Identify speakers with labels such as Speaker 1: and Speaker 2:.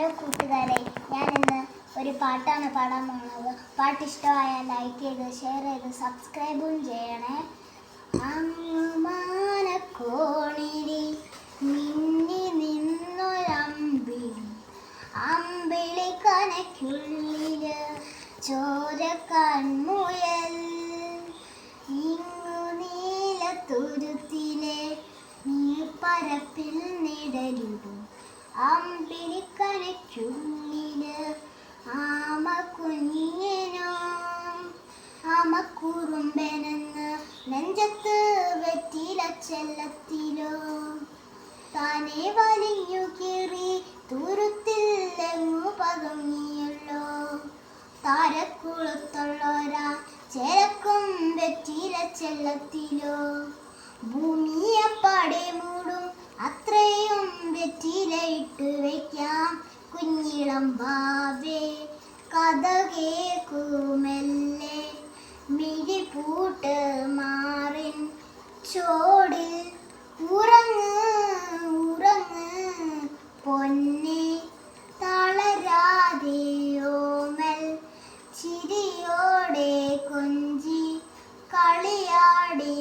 Speaker 1: Hello കൂട്ടുകാരെ, ഞാനിന്ന് ഒരു പാട്ടാണ് പാടാൻ പോകുന്നത്. പാട്ട് ഇഷ്ടമായാൽ ലൈക്ക് ചെയ്ത് ഷെയർ ചെയ്ത് സബ്സ്ക്രൈബും ചെയ്യണേ. അങ്ങുമാനക്കോണിരി മിന്നി നിന്നൊരമ്പിളി, അമ്പിളി കനയ്ക്കുള്ളില് ചോര കൺമുയൽ. ഇങ്ങു നീലത്തുരുത്തിലെ നീർപ്പരപ്പിൽ നിഴലിടും അമ്പിളിക്കനയ്ക്കുള്ളില് ആമ കുഞ്ഞിനോ ആമക്കുറുമ്പനെന്ന് നെഞ്ചത്ത് വെറ്റില ചെല്ലത്തിലോ താനെ വലിഞ്ഞു കീറി തുരുത്തിൽ എങ്ങു പതുങ്ങിയല്ലോ. താരക്കുളത്തുള്ളോരാ ചേരക്കും വെറ്റില ചെല്ലത്തിലോ ഭൂമിയപ്പാടെ മൂടും അത്രയും വെറ്റിലയിട്ട് വയ്ക്കാം. കുഞ്ഞിളം വാവേ കഥ കേക്കുമെല്ലെ, മിഴിപൂട്ട് മാറിൻ ചോടിൽ ഉറങ്ങ് ഉറങ്ങ് പൊന്നെ, തളരാതെയോമൽ ചിരിയോടെ കൊഞ്ചി കളിയാടി